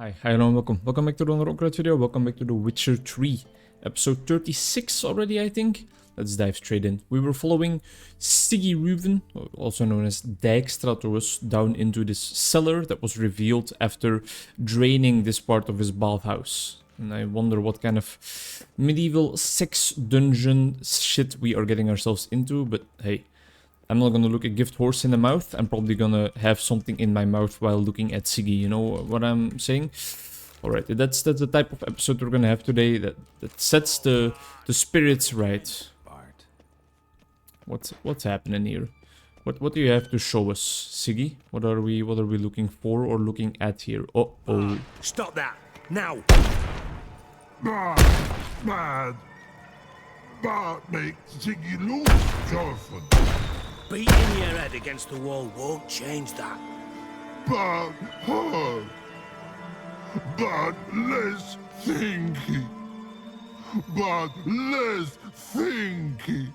Hi, hello and welcome. Welcome back to another Onkruid video. Welcome back to The Witcher 3. Episode 36 already, I think. Let's dive straight in. We were following Siggy Reuven, also known as Dijkstra, to us down into this cellar that was revealed after draining this part of his bathhouse. And I wonder what kind of medieval sex dungeon shit we are getting ourselves into, but hey. I'm not gonna look a gift horse in the mouth. I'm probably gonna have something in my mouth while looking at Siggy. You know what I'm saying? Alright, that's the type of episode we're gonna have today that sets the spirits right. What's happening here? What do you have to show us, Siggy? What are we looking for or looking at here? Oh. Stop that! Now! Mad! That makes Ziggy lose, Jonathan. Beating your head against the wall won't change that. But her. But less thinky. But less thinky.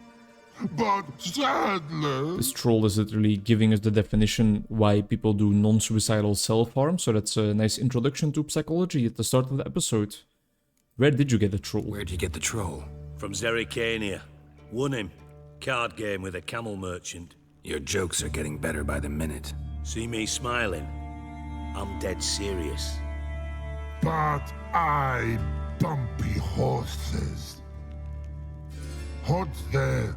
But sadly. This troll is literally giving us the definition why people do non-suicidal self-harm, so that's a nice introduction to psychology at the start of the episode. Where did you get the troll? Where'd you get the troll? From Zerrikania. Won him. Card game with a camel merchant. Your jokes are getting better by the minute. See me smiling? I'm dead serious. But I bumpy horses. Hot there.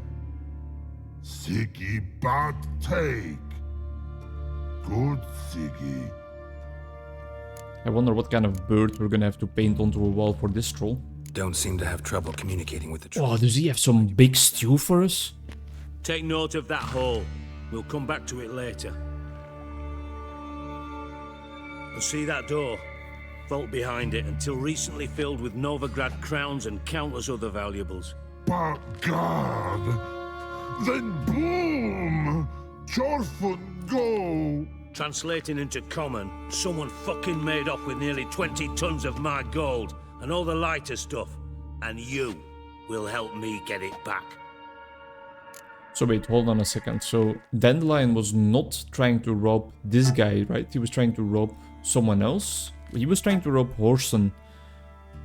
Ziggy but take. Good Ziggy. I wonder what kind of bird we're gonna have to paint onto a wall for this troll. Don't seem to have trouble communicating with the troll. Oh, does he have some big stew for us? Take note of that hole. We'll come back to it later. And see that door? Vault behind it, until recently filled with Novigrad crowns and countless other valuables. But God. Then boom! Jorfun go! Translating into common, someone fucking made off with nearly 20 tons of my gold and all the lighter stuff, and you will help me get it back. So wait, hold on a second. So Dandelion was not trying to rob this guy, right? He was trying to rob someone else. He was trying to rob Horson.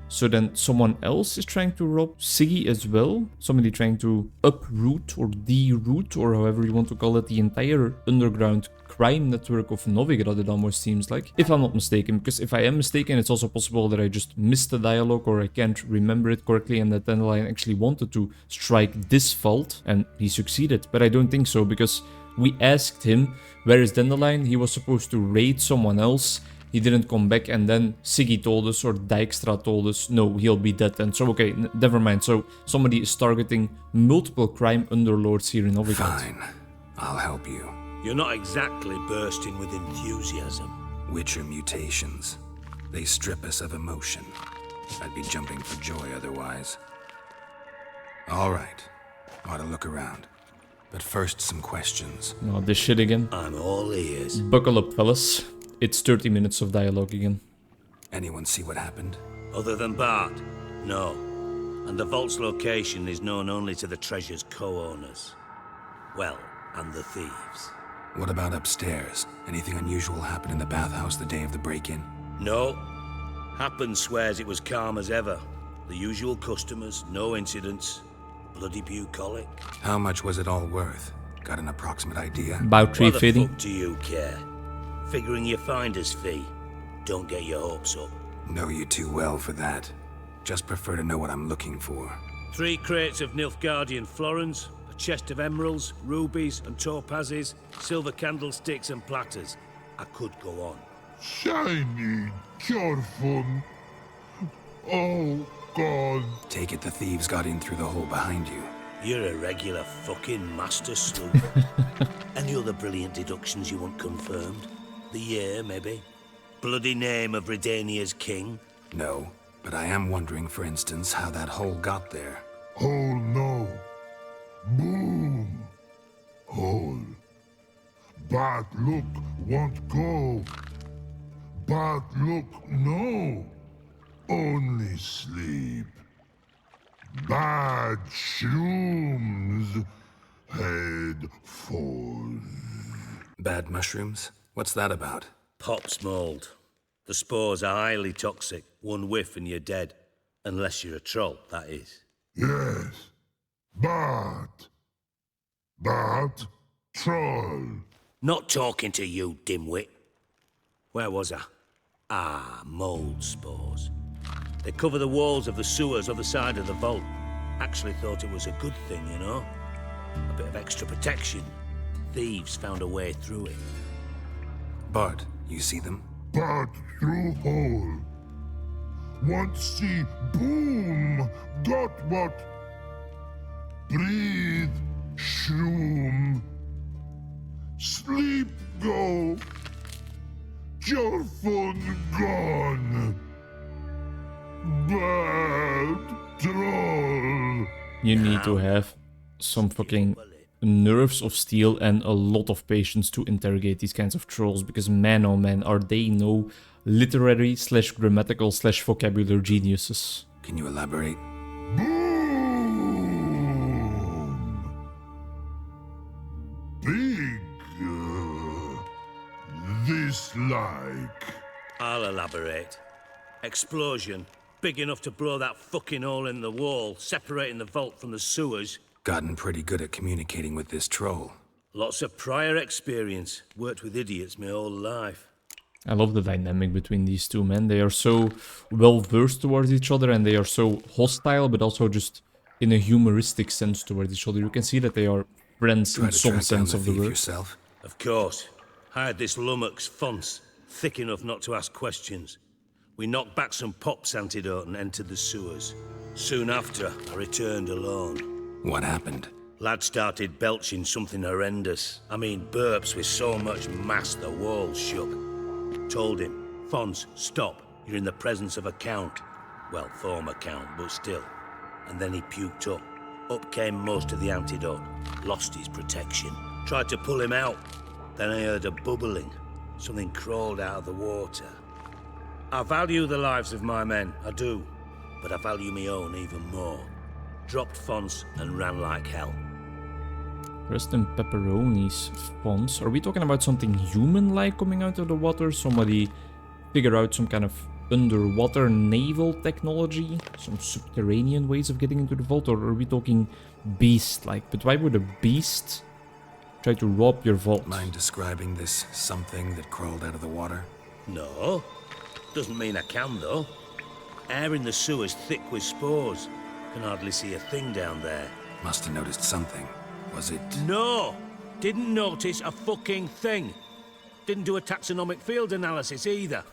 So then someone else is trying to rob Siggy as well. Somebody trying to uproot or deroot, or however you want to call it, the entire underground crime network of Novigrad, it almost seems like. If I'm not mistaken, because if I am mistaken, it's also possible that I just missed the dialogue or I can't remember it correctly and that Dandelion actually wanted to strike this vault and he succeeded. But I don't think so, because we asked him, where is Dandelion? He was supposed to raid someone else. He didn't come back, and then Siggy told us, or Dijkstra told us, no, he'll be dead. And so, okay, never mind. So somebody is targeting multiple crime underlords here in Novigrad. Fine. I'll help you. You're not exactly bursting with enthusiasm. Witcher mutations. They strip us of emotion. I'd be jumping for joy otherwise. All right. Ought to look around. But first, some questions. Oh, this shit again. I'm all ears. Buckle up, fellas. It's 30 minutes of dialogue again. Anyone see what happened? Other than Bart? No. And the vault's location is known only to the treasure's co-owners. Well, and the thieves. What about upstairs? Anything unusual happen in the bathhouse the day of the break-in? No. Happen swears it was calm as ever. The usual customers, no incidents. Bloody bucolic. How much was it all worth? Got an approximate idea? About 350. What the fuck do you care? Figuring your finder's fee. Don't get your hopes up. Know you too well for that. Just prefer to know what I'm looking for. 3 crates of Nilfgaardian florins, a chest of emeralds, rubies and topazes, silver candlesticks and platters. I could go on. Shiny Jorfun. Oh, God. Take it the thieves got in through the hole behind you. You're a regular fucking master sleuth. Any other brilliant deductions you want confirmed? The year, maybe? Bloody name of Redania's king? No, but I am wondering, for instance, how that hole got there. Hole no. Boom. Hole. But look won't go. But look no. Only sleep. Bad shrooms. Head falls. Bad mushrooms? What's that about? Pop's mold. The spores are highly toxic. One whiff and you're dead. Unless you're a troll, that is. Yes. But troll. Not talking to you, dimwit. Where was I? Ah, mold spores. They cover the walls of the sewers other side of the vault. Actually thought it was a good thing, you know? A bit of extra protection. Thieves found a way through it. Bart, you see them? But through hole. Want see boom. Got what? Breathe. Shroom. Sleep go. Your phone gone. Bad troll. You need to have some fucking nerves of steel and a lot of patience to interrogate these kinds of trolls, because man oh man, are they no literary slash grammatical slash vocabulary geniuses. Can you elaborate? Boom. Big. This like. I'll elaborate. Explosion. Big enough to blow that fucking hole in the wall, separating the vault from the sewers. Gotten pretty good at communicating with this troll. Lots of prior experience. Worked with idiots my whole life. I love the dynamic between these two men. They are so well versed towards each other, and they are so hostile, but also just in a humoristic sense towards each other. You can see that they are friends Try in to some track down sense the of the thief word. yourself? Of course. I had this lummox Fonce, thick enough not to ask questions. We knocked back some pops antidote and entered the sewers. Soon after, I returned alone. What happened? Lad started belching something horrendous. I mean, burps with so much mass the walls shook. Told him, Fonce, stop. You're in the presence of a count. Well, former count, but still. And then he puked up. Up came most of the antidote. Lost his protection. Tried to pull him out. Then I heard a bubbling. Something crawled out of the water. I value the lives of my men, I do. But I value my own even more. Dropped Fonce and ran like hell. Rest in pepperonis, Fonce. Are we talking about something human-like coming out of the water? Somebody figure out some kind of underwater naval technology? Some subterranean ways of getting into the vault? Or are we talking beast-like? But why would a beast try to rob your vault? Mind describing this something that crawled out of the water? No. Doesn't mean I can, though. Air in the sewer's thick with spores. Can hardly see a thing down there. Must have noticed something. Was it... No! Didn't notice a fucking thing. Didn't do a taxonomic field analysis either.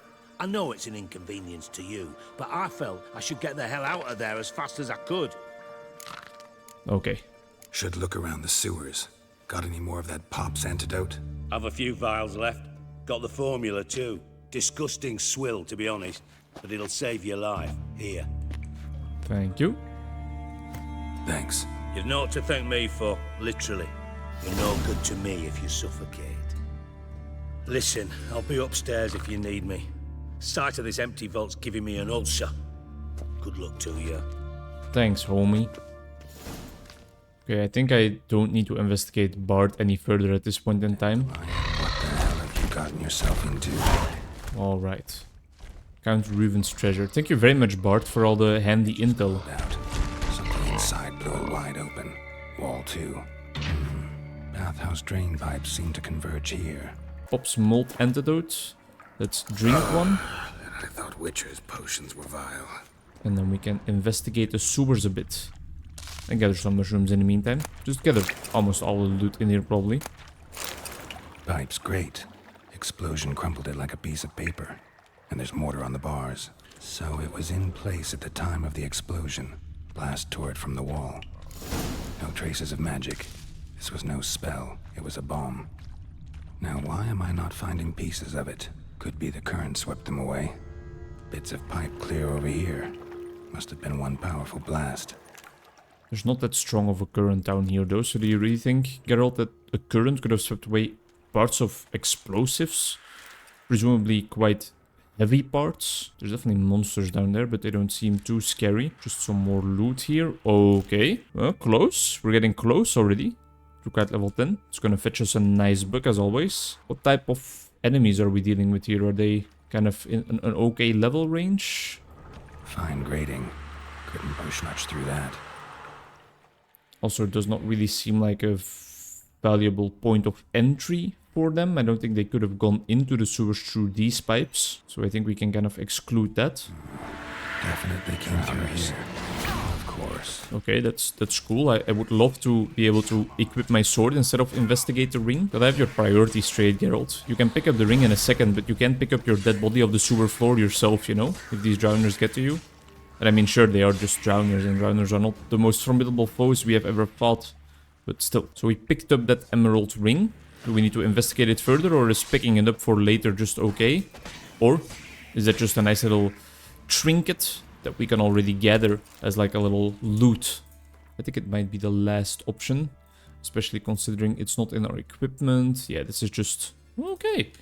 I know it's an inconvenience to you, but I felt I should get the hell out of there as fast as I could. Okay. Should look around the sewers. Got any more of that pop's antidote? I've a few vials left. Got the formula too. Disgusting swill, to be honest. But it'll save your life. Here. Thank you. Thanks. You've naught to thank me for, literally. You're no good to me if you suffocate. Listen, I'll be upstairs if you need me. Sight of this empty vault's giving me an ulcer. Good luck to you. Thanks, homie. Okay, I think I don't need to investigate Bart any further at this point in time. What the hell have you gotten yourself into? Alright. Count Reuven's treasure. Thank you very much, Bart, for all the handy intel. Out. Something inside blew it wide open. Wall too. Bathhouse drain pipes seem to converge here. Pop's mold antidote. Let's drink one. I thought Witcher's potions were vile. And then we can investigate the sewers a bit. And gather some mushrooms in the meantime. Just gather almost all the loot in here, probably. Pipe's great. Explosion crumpled it like a piece of paper. And there's mortar on the bars. So it was in place at the time of the explosion. Blast tore it from the wall. No traces of magic. This was no spell. It was a bomb. Now why am I not finding pieces of it? Could be the current swept them away. Bits of pipe clear over here. Must have been one powerful blast. There's not that strong of a current down here, though. So do you really think, Geralt, that a current could have swept away parts of explosives? Presumably quite heavy parts. There's definitely monsters down there, but they don't seem too scary. Just some more loot here. Okay. Well, close. We're getting close already. To quite level 10. It's gonna fetch us a nice book, as always. What type of enemies are we dealing with here? Are they kind of in an okay level range. Fine grading. Couldn't push much through that. Also, it does not really seem like a valuable point of entry for them. I don't think they could have gone into the sewers through these pipes. So I think we can kind of exclude that. Definitely came through here. Of course. Okay, that's cool. I would love to be able to equip my sword instead of investigate the ring. But I have your priority straight, Geralt. You can pick up the ring in a second, but you can't pick up your dead body of the sewer floor yourself, you know? If these drowners get to you. And I mean, sure, they are just drowners, and drowners are not the most formidable foes we have ever fought. But still. So we picked up that emerald ring. Do we need to investigate it further, or is picking it up for later just okay? Or is that just a nice little trinket that we can already gather as like a little loot? I think it might be the last option, especially considering it's not in our equipment. Yeah, this is just okay.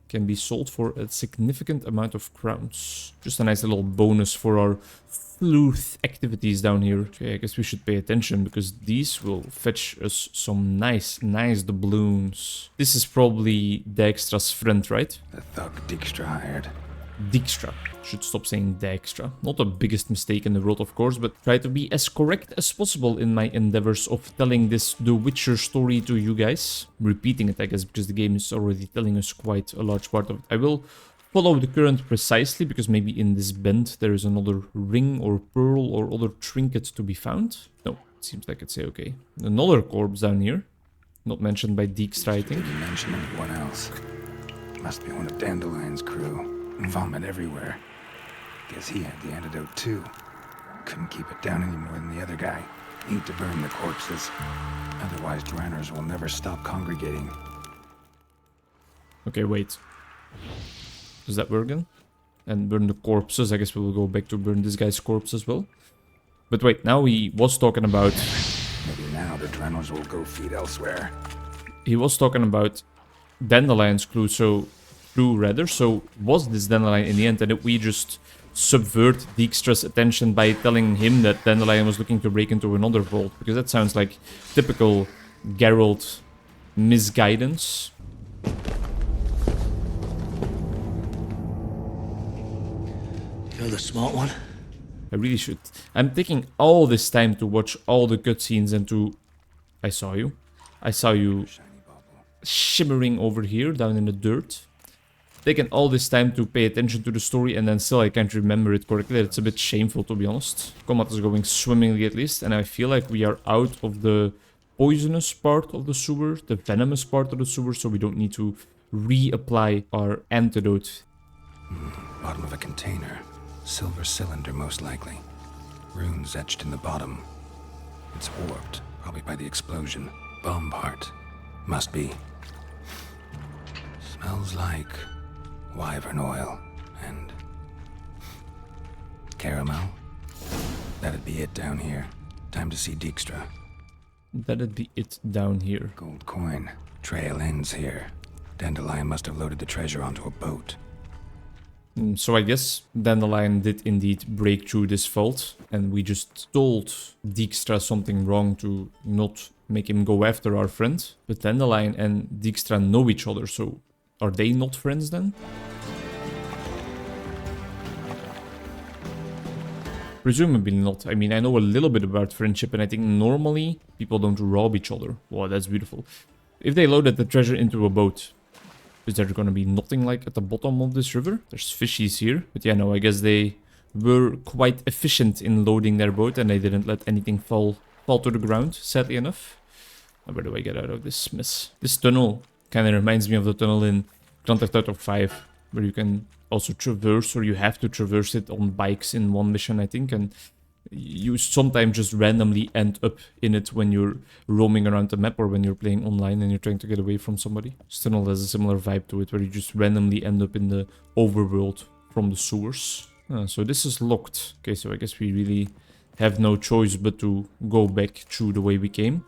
Can be sold for a significant amount of crowns. Just a nice little bonus for our sleuth activities down here. Okay, I guess we should pay attention because these will fetch us some nice doubloons. This is probably Dijkstra's friend, right? The thug Dijkstra hired. Dijkstra. Should stop saying Dijkstra. Not the biggest mistake in the world, of course, but try to be as correct as possible in my endeavors of telling this The Witcher story to you guys. Repeating it, I guess, because the game is already telling us quite a large part of it. I will follow the current precisely, because maybe in this bend there is another ring or pearl or other trinket to be found. No, it seems like it's okay. Another corpse down here. Not mentioned by Dijkstra, I think. Didn't mention anyone else. Must be one of Dandelion's crew. Vomit everywhere. Guess he had the antidote too. Couldn't keep it down any more than the other guy. Need to burn the corpses. Otherwise, drowners will never stop congregating. Okay, wait. Does that work then? And burn the corpses. I guess we will go back to burn this guy's corpse as well. But wait, now he was talking about... Maybe now the drowners will go feed elsewhere. He was talking about Dandelion's clue, so... So was this Dandelion in the end, and did we just subvert Dijkstra's attention by telling him that Dandelion was looking to break into another vault? Because that sounds like typical Geralt misguidance. You're the smart one. I really should. I'm taking all this time to watch all the cutscenes and to... I saw you. I saw you shimmering over here down in the dirt. Taken all this time to pay attention to the story, and then still I can't remember it correctly. It's a bit shameful, to be honest. Combat is going swimmingly at least, and I feel like we are out of the poisonous part of the sewer, the venomous part of the sewer, so we don't need to reapply our antidote. Bottom of a container. Silver cylinder, most likely. Runes etched in the bottom. It's warped, probably by the explosion. Bomb part. Must be. Smells like... wyvern oil and caramel. That'd be it down here. Time to see Dijkstra. That'd be it down here. Gold coin. Trail ends here. Dandelion must have loaded the treasure onto a boat. So I guess Dandelion did indeed break through this vault, and we just told Dijkstra something wrong to not make him go after our friend. But Dandelion and Dijkstra know each other, so are they not friends then? Presumably not. I mean, I know a little bit about friendship, and I think normally people don't rob each other. Wow, that's beautiful. If they loaded the treasure into a boat, is there gonna be nothing like at the bottom of this river? There's fishies here. But yeah, no, I guess they were quite efficient in loading their boat, and they didn't let anything fall to the ground, sadly enough. Where do I get out of this mess? This tunnel kind of reminds me of the tunnel in Grand Theft Auto 5, where you can also traverse, or you have to traverse it on bikes in one mission, I think, and you sometimes just randomly end up in it when you're roaming around the map or when you're playing online and you're trying to get away from somebody. This tunnel has a similar vibe to it, where you just randomly end up in the overworld from the sewers. So this is locked. Okay, so I guess we really have no choice but to go back through the way we came.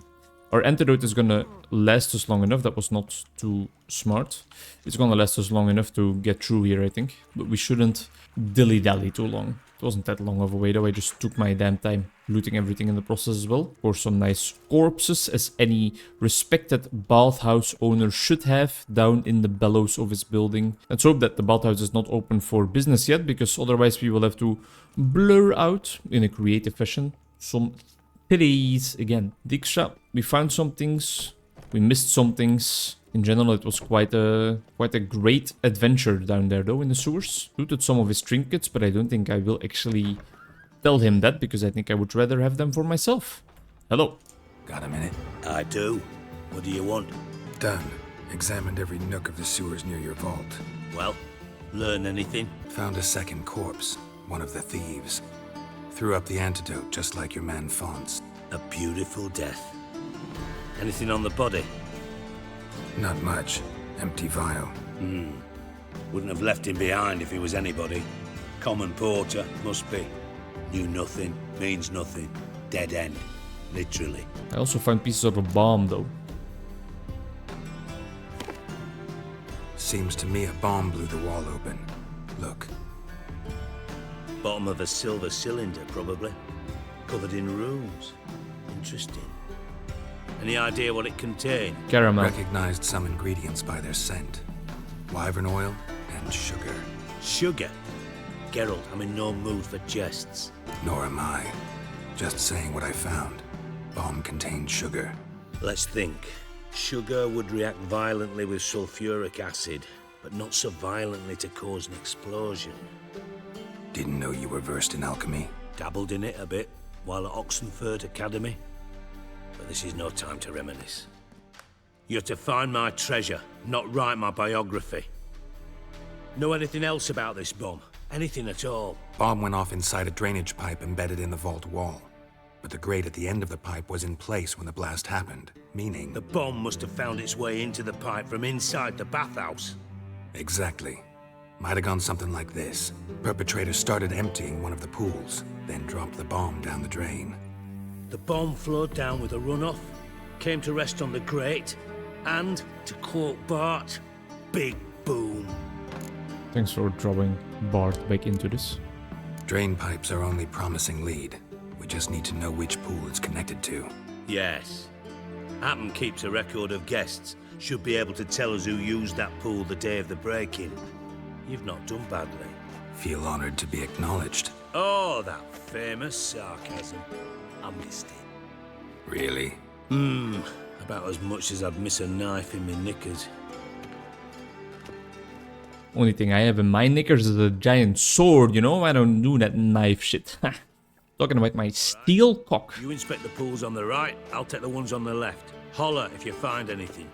Our antidote is gonna last us long enough. That was not too smart. It's gonna last us long enough to get through here, I think. But we shouldn't dilly-dally too long. It wasn't that long of a wait though, I just took my damn time looting everything in the process as well. Of course, some nice corpses, as any respected bathhouse owner should have, down in the bellows of his building. Let's hope that the bathhouse is not open for business yet, because otherwise we will have to blur out, in a creative fashion, some titties again. Dijkstra, we found some things, we missed some things. In general, it was quite a great adventure down there, though, in the sewers. Looted some of his trinkets, but I don't think I will actually tell him that, because I think I would rather have them for myself. Hello. Got a minute? I do. What do you want? Done. Examined every nook of the sewers near your vault. Well, learn anything? Found a second corpse, one of the thieves. Threw up the antidote, just like your man Fonz. A beautiful death. Anything on the body? Not much. Empty vial. Wouldn't have left him behind if he was anybody. Common porter, must be. Knew nothing, means nothing. Dead end. Literally. I also found pieces of a bomb, though. Seems to me a bomb blew the wall open. Look. Bottom of a silver cylinder, probably. Covered in runes. Interesting. Any idea what it contained? Caramel. Recognized some ingredients by their scent. Wyvern oil and sugar. Sugar? Geralt, I'm in no mood for jests. Nor am I. Just saying what I found. Bomb contained sugar. Let's think. Sugar would react violently with sulfuric acid, but not so violently to cause an explosion. Didn't know you were versed in alchemy. Dabbled in it a bit while at Oxenford Academy. But this is no time to reminisce. You're to find my treasure, not write my biography. Know anything else about this bomb? Anything at all? Bomb went off inside a drainage pipe embedded in the vault wall. But the grate at the end of the pipe was in place when the blast happened, meaning... The bomb must have found its way into the pipe from inside the bathhouse. Exactly. Might have gone something like this. Perpetrator started emptying one of the pools, then dropped the bomb down the drain. The bomb flowed down with a runoff, came to rest on the grate, and, to quote Bart, big boom. Thanks for drawing Bart back into this. Drain pipes are only promising lead. We just need to know which pool it's connected to. Yes. Hammond keeps a record of guests. Should be able to tell us who used that pool the day of the break-in. You've not done badly. Feel honored to be acknowledged. Oh, that famous sarcasm. I missed it. Really? About as much as I'd miss a knife in my knickers. Only thing I have in my knickers is a giant sword, you know? I don't do that knife shit. Talking about my steel cock. You inspect the pools on the right, I'll take the ones on the left. Holler if you find anything.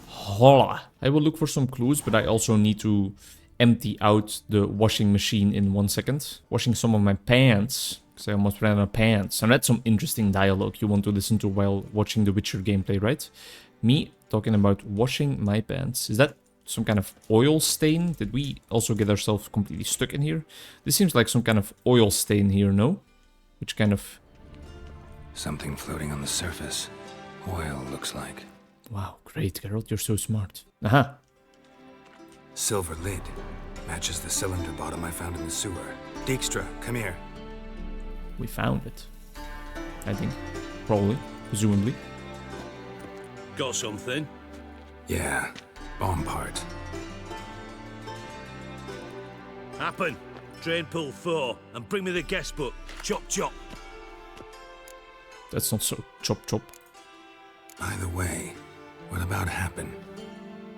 Holla. I will look for some clues, but I also need to empty out the washing machine in 1 second. Washing some of my pants, because I almost ran out of pants. And that's some interesting dialogue you want to listen to while watching the Witcher gameplay, right? Me talking about washing my pants. Is that some kind of oil stain? Did we also get ourselves completely stuck in here? This seems like some kind of oil stain here, no? Which kind of... Something floating on the surface. Oil, looks like. Wow, great, Geralt, you're so smart. Aha! Silver lid. Matches the cylinder bottom I found in the sewer. Dijkstra, come here. We found it. I think. Probably. Presumably. Got something? Yeah, bomb part. Happen. Drain pool 4 and bring me the guest book. Chop chop. That's not so chop chop. Either way, what about Happen?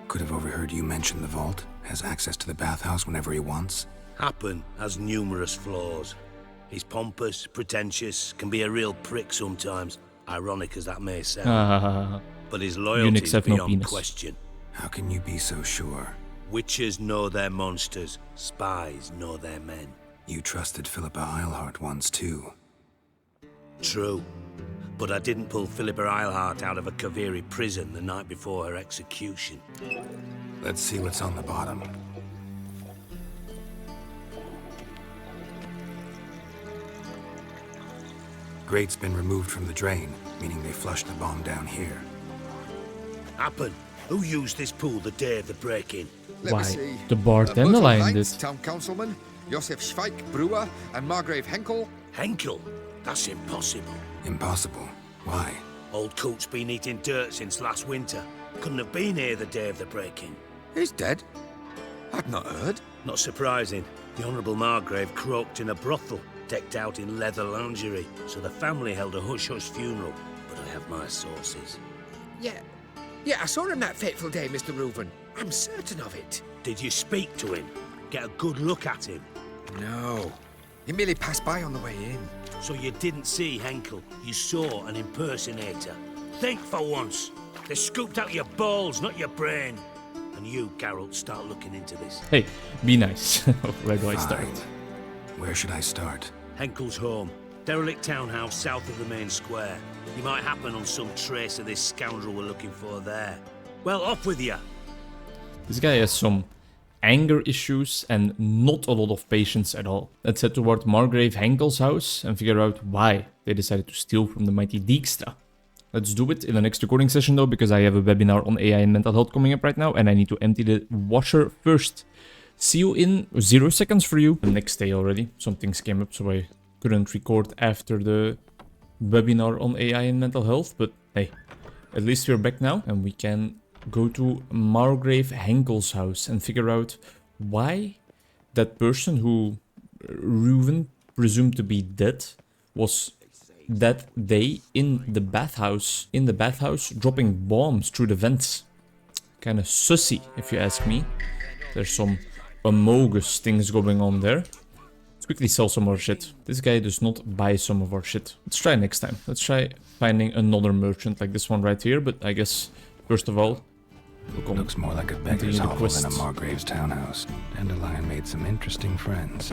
Could have overheard you mention the vault. Has access to the bathhouse whenever he wants. Happen has numerous flaws. He's pompous, pretentious, can be a real prick sometimes, ironic as that may sound. But his loyalty is beyond question. How can you be so sure? Witches know their monsters, spies know their men. You trusted Philippa Eilhart once too. True. But I didn't pull Philippa Eilhart out of a Kaviri prison the night before her execution. Let's see what's on the bottom. Grate's been removed from the drain, meaning they flushed the bomb down here. Happen. Who used this pool the day of the break-in? Why, the bar Dandelion did. Town councilman. Josef Schweik, brewer, and Margrave Henkel. Henkel? That's impossible. Impossible. Why? Old Coot's been eating dirt since last winter. Couldn't have been here the day of the break-in. He's dead? I'd not heard. Not surprising. The Honourable Margrave croaked in a brothel, decked out in leather lingerie, so the family held a hush-hush funeral. But I have my sources. Yeah, I saw him that fateful day, Mr. Reuven. I'm certain of it. Did you speak to him? Get a good look at him? No. He merely passed by on the way in. So you didn't see Henkel, you saw an impersonator. Think for once. They scooped out your balls, not your brain. And you, Geralt, start looking into this. Hey, be nice. Where do I start? Fine. Where should I start? Henkel's home. Derelict townhouse south of the main square. You might happen on some trace of this scoundrel we're looking for there. Well, off with you. This guy has some anger issues and not a lot of patience at all. Let's head toward Margrave Henkel's house and figure out why they decided to steal from the mighty Dijkstra. Let's do it in the next recording session though, because I have a webinar on AI and mental health coming up right now and I need to empty the washer first. See you in 0 seconds for you. The next day already, some things came up so I couldn't record after the webinar on AI and mental health, but hey, at least we're back now and we can go to Margrave Henkel's house and figure out why that person who Reuven presumed to be dead was that day in the bathhouse, dropping bombs through the vents. Kind of sussy, if you ask me. There's some amogus things going on there. Let's quickly sell some more shit. This guy does not buy some of our shit. Let's try next time. Let's try finding another merchant like this one right here, but I guess first of all, Looks more like a beggar's hovel than a Margrave's townhouse. Dandelion made some interesting friends.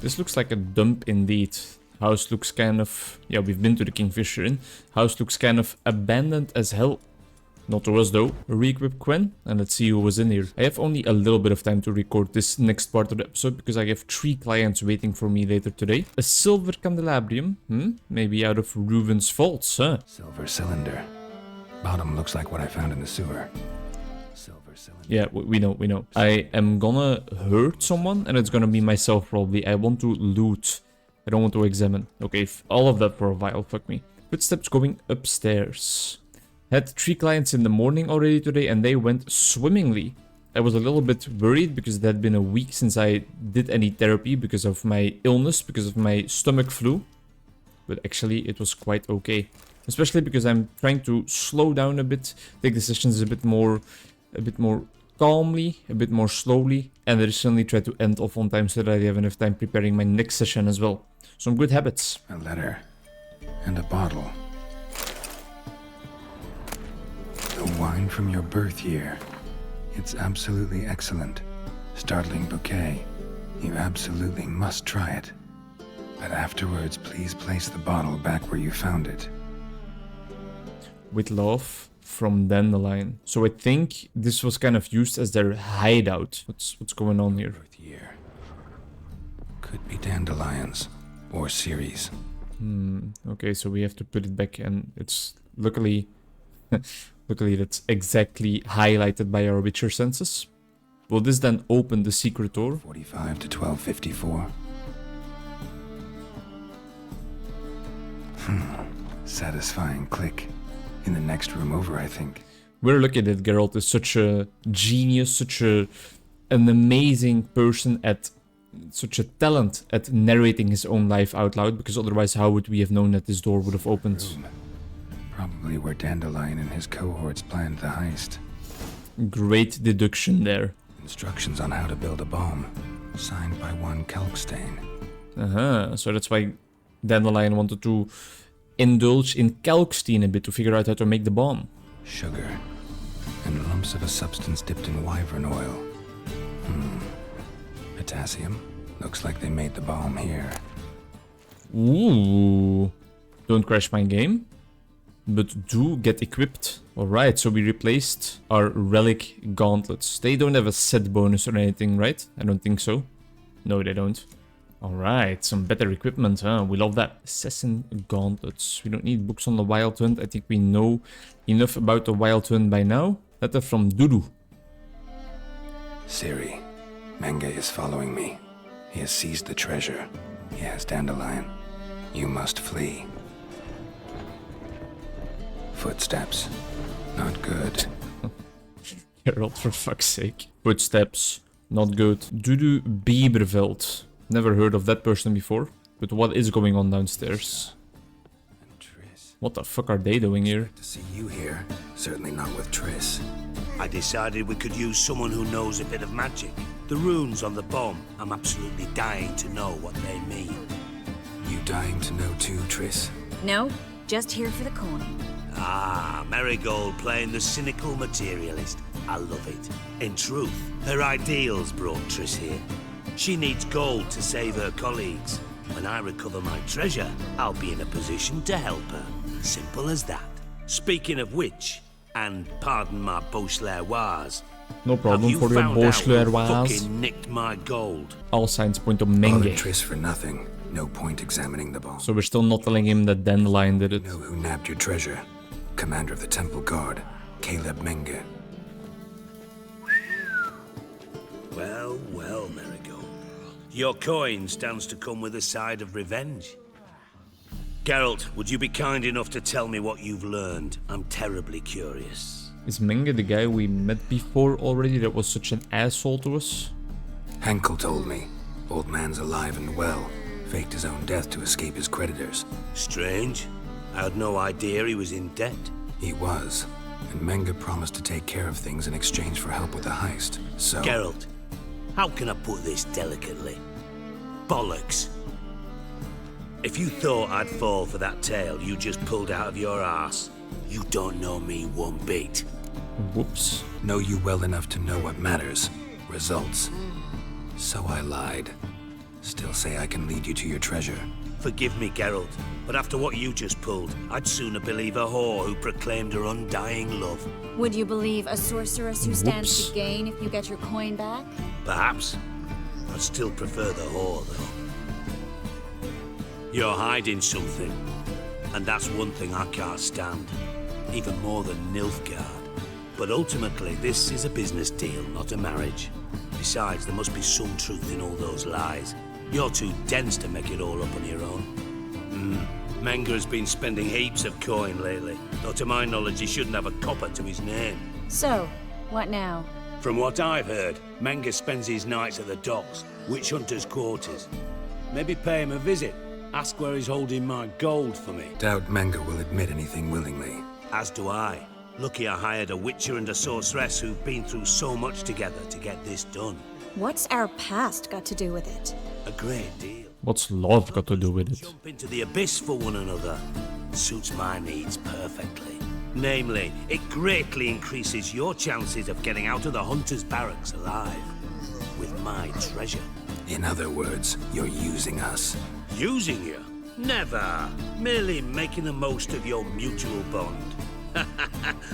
This looks like a dump indeed. House looks kind of... Yeah, we've been to the Kingfisher Inn. House looks kind of abandoned as hell. Not to us though. Re-equip Quen and let's see who was in here. I have only a little bit of time to record this next part of the episode because I have 3 clients waiting for me later today. A silver candelabrium? Maybe out of Reuven's vaults, huh? Silver cylinder. Bottom looks like what I found in the sewer. Yeah, we know. I am gonna hurt someone and it's gonna be myself probably. I want to loot. I don't want to examine. Okay, all of that for a while, fuck me. Footsteps going upstairs. Had 3 clients in the morning already today and they went swimmingly. I was a little bit worried because it had been a week since I did any therapy because of my illness, because of my stomach flu. But actually it was quite okay. Especially because I'm trying to slow down a bit, take decisions a bit more calmly, a bit more slowly, and additionally try to end off on time so that I have enough time preparing my next session as well. Some good habits. A letter and a bottle. The wine from your birth year. It's absolutely excellent. Startling bouquet. You absolutely must try it. But afterwards, please place the bottle back where you found it. With love from Dandelion. So I think this was kind of used as their hideout. What's going on here? Birth year. Could be Dandelions or Ceres. Okay, so we have to put it back and it's luckily that's exactly highlighted by our Witcher senses. Will this then open the secret door? 45 to 1254. Satisfying click. In the next room over, I think. We're lucky that Geralt is such a genius, an amazing person at such a talent at narrating his own life out loud, because otherwise how would we have known that this door would have opened? Room. Probably where Dandelion and his cohorts planned the heist. Great deduction there. Instructions on how to build a bomb. Signed by one Kalkstain. So that's why Dandelion wanted to indulge in Kalkstein a bit to figure out how to make the bomb. Sugar. And lumps of a substance dipped in wyvern oil. Potassium. Looks like they made the bomb here. Ooh. Don't crash my game. But do get equipped. Alright, so we replaced our relic gauntlets. They don't have a set bonus or anything, right? I don't think so. No, they don't. Alright, some better equipment, huh? We love that. Assassin gauntlets. We don't need books on the Wild Hunt. I think we know enough about the Wild Hunt by now. Letter from Dudu. Siri, Menge is following me. He has seized the treasure. Yes, Dandelion. You must flee. Footsteps. Not good. Geralt, for fuck's sake. Footsteps. Not good. Dudu Bieberveld. Never heard of that person before. But what is going on downstairs? What the fuck are they doing here? To see you here. Certainly not with Triss. I decided we could use someone who knows a bit of magic. The runes on the bomb, I'm absolutely dying to know what they mean. You dying to know too, Triss? No, just here for the coin. Ah, Marigold playing the cynical materialist. I love it. In truth, her ideals brought Triss here. She needs gold to save her colleagues. When I recover my treasure, I'll be in a position to help her. Simple as that. Speaking of which, and pardon my Beauclervoise, No problem have for you your found out who Beauclervoise. fucking nicked my gold? All signs point to Bothered Menge. Triss for nothing. No point examining the bomb. So we're still not telling him that Dandelion did it. Know who nabbed your treasure? Commander of the Temple Guard, Caleb Menge. Well, well, Marigold. Your coin stands to come with a side of revenge. Geralt, would you be kind enough to tell me what you've learned? I'm terribly curious. Is Menge the guy we met before already that was such an asshole to us? Henkel told me. Old man's alive and well. Faked his own death to escape his creditors. Strange. I had no idea he was in debt. He was. And Menge promised to take care of things in exchange for help with the heist. So... Geralt, how can I put this delicately? Bollocks. If you thought I'd fall for that tale you just pulled out of your arse, you don't know me one bit. Whoops. Know you well enough to know what matters. Results. So I lied. Still say I can lead you to your treasure. Forgive me, Geralt, but after what you just pulled, I'd sooner believe a whore who proclaimed her undying love. Would you believe a sorceress who stands Whoops. to gain if you get your coin back? Perhaps. I'd still prefer the whore, though. You're hiding something, and that's one thing I can't stand, even more than Nilfgaard. But ultimately, this is a business deal, not a marriage. Besides, there must be some truth in all those lies. You're too dense to make it all up on your own. Menger's been spending heaps of coin lately, though to my knowledge he shouldn't have a copper to his name. So, what now? From what I've heard, Menger spends his nights at the docks, witch hunters' quarters. Maybe pay him a visit. Ask where he's holding my gold for me. Doubt Menge will admit anything willingly. As do I. Lucky I hired a witcher and a sorceress who've been through so much together to get this done. What's our past got to do with it? A great deal. What's love got to do with it? Jump into the abyss for one another. Suits my needs perfectly. Namely, it greatly increases your chances of getting out of the hunter's barracks alive. With my treasure. In other words, you're using us. Using you? Never. Merely making the most of your mutual bond.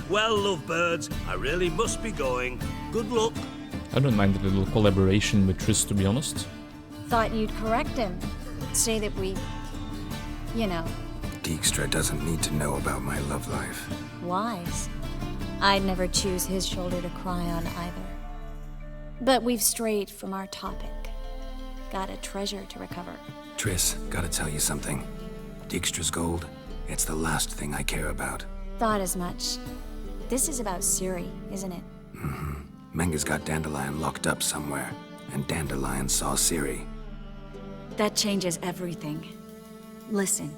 Well, lovebirds, I really must be going. Good luck. I don't mind a little collaboration with Triss, to be honest. Thought you'd correct him. Say that we... you know, Dijkstra doesn't need to know about my love life. wise. I'd never choose his shoulder to cry on either. But we've strayed from our topic. Got a treasure to recover. Triss, gotta tell you something. Dijkstra's gold, it's the last thing I care about. Thought as much. This is about Ciri, isn't it? Menge's got Dandelion locked up somewhere, and Dandelion saw Ciri. That changes everything. Listen,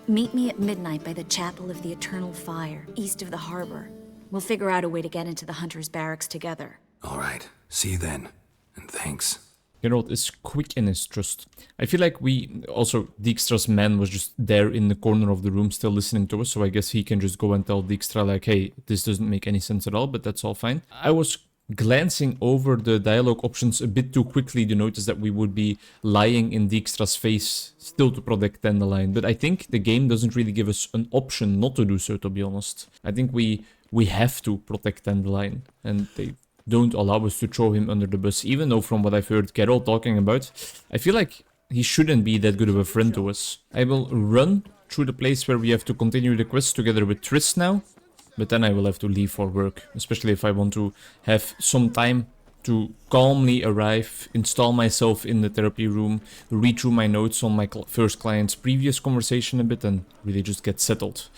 meet me at midnight by the Chapel of the Eternal Fire, east of the harbor. We'll figure out a way to get into the Hunter's Barracks together. All right, see you then, and thanks. Geralt is quick in his trust. I feel like Dijkstra's man was just there in the corner of the room still listening to us, so I guess he can just go and tell Dijkstra like, hey, this doesn't make any sense at all, but that's all fine. I was glancing over the dialogue options a bit too quickly to notice that we would be lying in Dijkstra's face still to protect Dandelion, but I think the game doesn't really give us an option not to do so, to be honest. I think we have to protect Dandelion, and they don't allow us to throw him under the bus, even though from what I've heard Geralt talking about, I feel like he shouldn't be that good of a friend to us. I will run through the place where we have to continue the quest together with Triss now, but then I will have to leave for work, especially if I want to have some time to calmly arrive, install myself in the therapy room, read through my notes on my first client's previous conversation a bit, and really just get settled.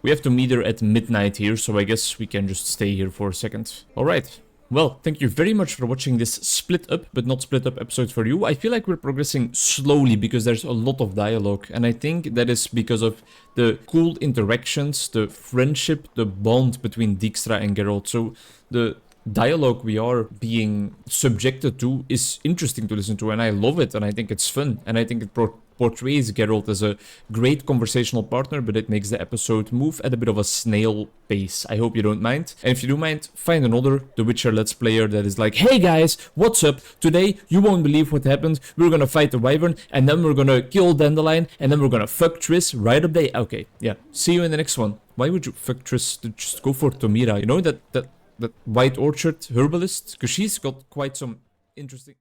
We have to meet her at midnight here, so I guess we can just stay here for a second. Alright. Well, thank you very much for watching this split up, but not split up episode for you. I feel like we're progressing slowly because there's a lot of dialogue. And I think that is because of the cool interactions, the friendship, the bond between Dijkstra and Geralt. So the dialogue we are being subjected to is interesting to listen to, and I love it, and I think it's fun, and I think it portrays Geralt as a great conversational partner, but it makes the episode move at a bit of a snail pace. I hope you don't mind. And if you do mind, find another The Witcher Let's Player that is like, hey guys, what's up? Today, you won't believe what happened. We're gonna fight the Wyvern, and then we're gonna kill Dandelion, and then we're gonna fuck Triss right up there. Okay, yeah. See you in the next one. Why would you fuck Triss? Just go for Tomira. You know that White Orchard herbalist? Because she's got quite some interesting...